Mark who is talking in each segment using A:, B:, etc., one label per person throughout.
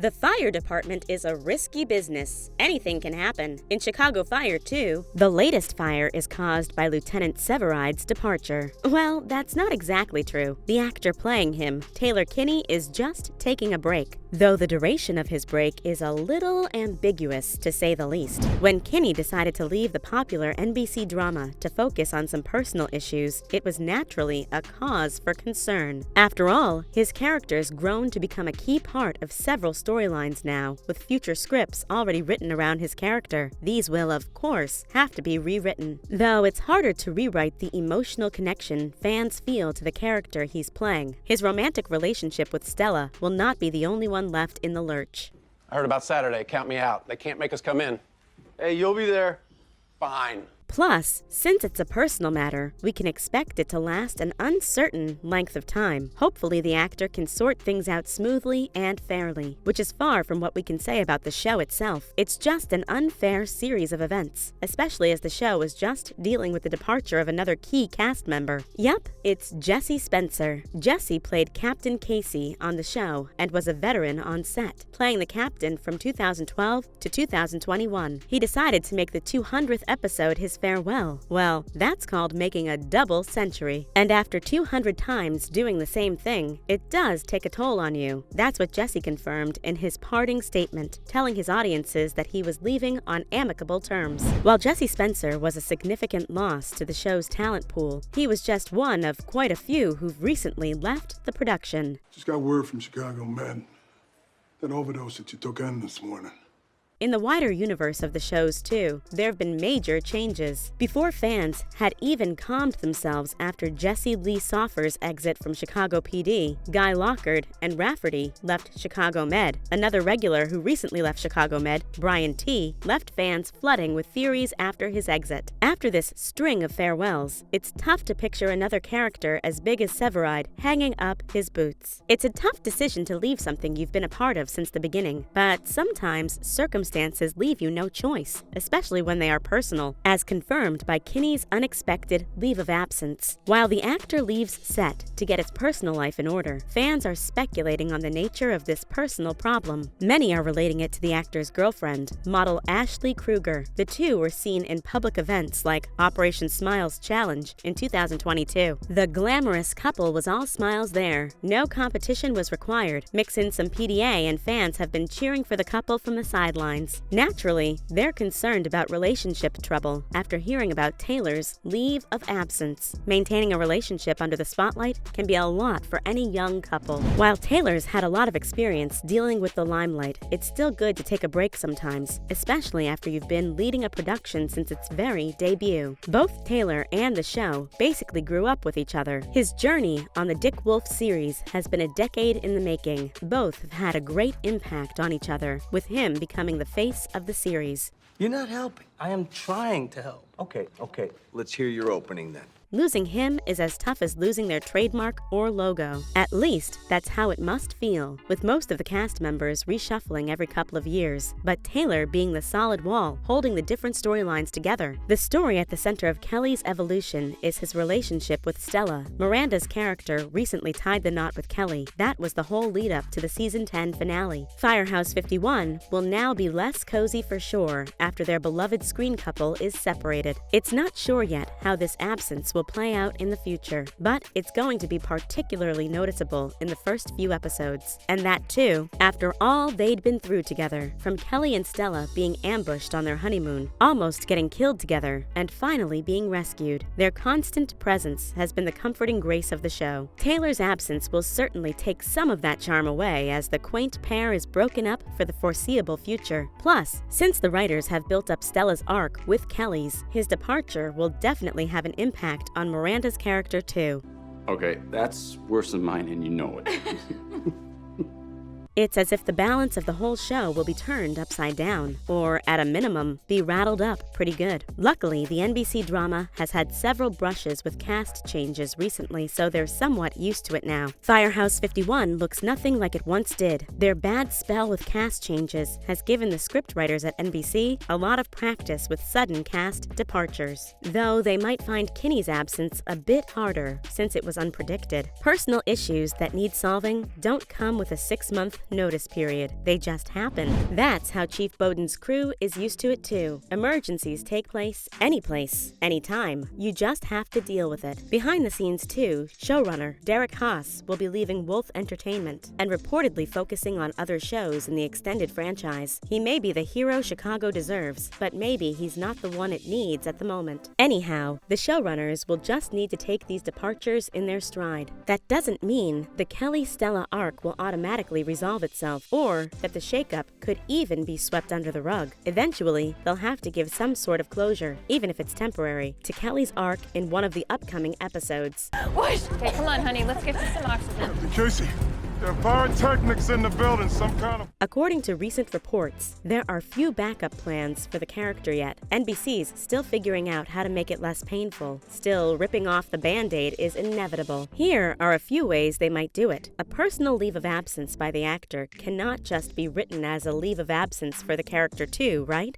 A: The fire department is a risky business. Anything can happen. In Chicago Fire 2, the latest fire is caused by Lieutenant Severide's departure. Well, that's not exactly true. The actor playing him, Taylor Kinney, is just taking a break, though the duration of his break is a little ambiguous, to say the least. When Kinney decided to leave the popular NBC drama to focus on some personal issues, it was naturally a cause for concern. After all, his character's grown to become a key part of several storylines now, with future scripts already written around his character. These will, of course, have to be rewritten, though it's harder to rewrite the emotional connection fans feel to the character he's playing. His romantic relationship with Stella will not be the only one left in the lurch.
B: I heard about Saturday. Count me out. They can't make us come in. Hey, you'll be there. Fine.
A: Plus, since it's a personal matter, we can expect it to last an uncertain length of time. Hopefully, the actor can sort things out smoothly and fairly, which is far from what we can say about the show itself. It's just an unfair series of events, especially as the show is just dealing with the departure of another key cast member. Yup, it's Jesse Spencer. Jesse played Captain Casey on the show and was a veteran on set, playing the captain from 2012 to 2021. He decided to make the 200th episode his farewell. Well, that's called making a double century. And after 200 times doing the same thing, it does take a toll on you. That's what Jesse confirmed in his parting statement, telling his audiences that he was leaving on amicable terms. While Jesse Spencer was a significant loss to the show's talent pool, he was just one of quite a few who've recently left the production.
C: Just got word from Chicago Med. That overdose that you took in this morning.
A: In the wider universe of the shows, too, there have been major changes. Before fans had even calmed themselves after Jesse Lee Soffer's exit from Chicago PD, Guy Lockard and Rafferty left Chicago Med. Another regular who recently left Chicago Med, Brian T., left fans flooding with theories after his exit. After this string of farewells, it's tough to picture another character as big as Severide hanging up his boots. It's a tough decision to leave something you've been a part of since the beginning, but sometimes circumstances leave you no choice, especially when they are personal, as confirmed by Kinney's unexpected leave of absence. While the actor leaves set to get his personal life in order, fans are speculating on the nature of this personal problem. Many are relating it to the actor's girlfriend, model Ashley Kruger. The two were seen in public events like Operation Smiles Challenge in 2022. The glamorous couple was all smiles there. No competition was required. Mix in some PDA and fans have been cheering for the couple from the sidelines. Naturally, they're concerned about relationship trouble after hearing about Taylor's leave of absence. Maintaining a relationship under the spotlight can be a lot for any young couple. While Taylor's had a lot of experience dealing with the limelight, it's still good to take a break sometimes, especially after you've been leading a production since its very debut. Both Taylor and the show basically grew up with each other. His journey on the Dick Wolf series has been a decade in the making. Both have had a great impact on each other, with him becoming the face of the series.
D: You're not helping. I am trying to help.
E: Okay. Let's hear your opening then.
A: Losing him is as tough as losing their trademark or logo. At least, that's how it must feel, with most of the cast members reshuffling every couple of years, but Taylor being the solid wall, holding the different storylines together. The story at the center of Kelly's evolution is his relationship with Stella. Miranda's character recently tied the knot with Kelly. That was the whole lead-up to the season 10 finale. Firehouse 51 will now be less cozy for sure after their beloved screen couple is separated. It's not sure yet how this absence will play out in the future, but it's going to be particularly noticeable in the first few episodes. And that too, after all they'd been through together, from Kelly and Stella being ambushed on their honeymoon, almost getting killed together, and finally being rescued. Their constant presence has been the comforting grace of the show. Taylor's absence will certainly take some of that charm away as the quaint pair is broken up for the foreseeable future. Plus, since the writers have built up Stella's arc with Kelly's, his departure will definitely have an impact on Miranda's character too.
F: Okay, that's worse than mine, and you know it.
A: It's as if the balance of the whole show will be turned upside down, or at a minimum, be rattled up pretty good. Luckily, the NBC drama has had several brushes with cast changes recently, so they're somewhat used to it now. Firehouse 51 looks nothing like it once did. Their bad spell with cast changes has given the scriptwriters at NBC a lot of practice with sudden cast departures, though they might find Kinney's absence a bit harder since it was unpredicted. Personal issues that need solving don't come with a 6-month notice period. They just happen. That's how Chief Bowden's crew is used to it too. Emergencies take place, anytime. You just have to deal with it. Behind the scenes too, showrunner Derek Haas will be leaving Wolf Entertainment and reportedly focusing on other shows in the extended franchise. He may be the hero Chicago deserves, but maybe he's not the one it needs at the moment. Anyhow, the showrunners will just need to take these departures in their stride. That doesn't mean the Kelly-Stella arc will automatically resolve itself, or that the shakeup could even be swept under the rug. Eventually, they'll have to give some sort of closure, even if it's temporary, to Kelly's arc in one of the upcoming episodes.
G: What? Okay, come on, honey. Let's get you some oxygen.
C: Captain Casey, there are pyrotechnics in the building, some kind of...
A: According to recent reports, there are few backup plans for the character yet. NBC's still figuring out how to make it less painful. Still, ripping off the Band-Aid is inevitable. Here are a few ways they might do it. A personal leave of absence by the actor cannot just be written as a leave of absence for the character too, right?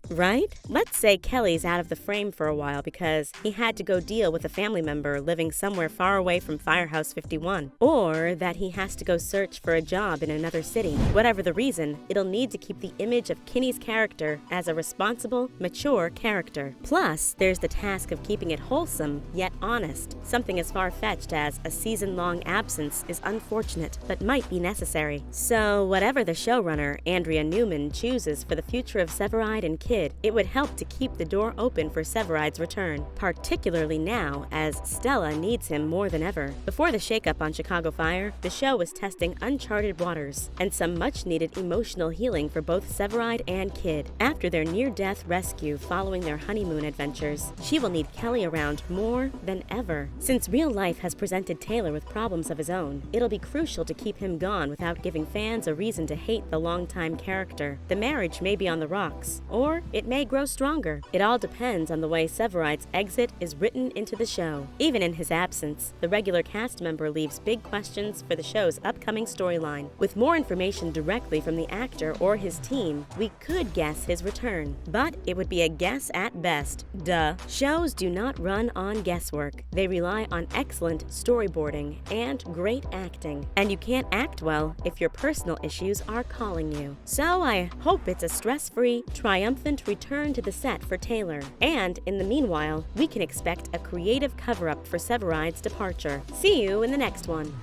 A: Let's say Kelly's out of the frame for a while because he had to go deal with a family member living somewhere far away from Firehouse 51, or that he has to go search for a job in another city. Whatever the reason, it'll need to keep the image of Kinney's character as a responsible, mature character. Plus, there's the task of keeping it wholesome, yet honest. Something as far-fetched as a season-long absence is unfortunate, but might be necessary. So, whatever the showrunner, Andrea Newman, chooses for the future of Severide and Kid, it would help to keep the door open for Severide's return, particularly now, as Stella needs him more than ever. Before the shakeup on Chicago Fire, the show was testing uncharted waters and some much-needed emotional healing for both Severide and Kid. After their near-death rescue following their honeymoon adventures, she will need Kelly around more than ever. Since real life has presented Taylor with problems of his own, it'll be crucial to keep him gone without giving fans a reason to hate the longtime character. The marriage may be on the rocks, or it may grow stronger. It all depends on the way Severide's exit is written into the show. Even in his absence, the regular cast member leaves big questions for the show's upcoming storyline. With more information directly from the actor or his team, we could guess his return, but it would be a guess at best. Duh. Shows do not run on guesswork. They rely on excellent storyboarding and great acting. And you can't act well if your personal issues are calling you. So I hope it's a stress-free, triumphant return to the set for Taylor. And in the meanwhile, we can expect a creative cover-up for Severide's departure. See you in the next one.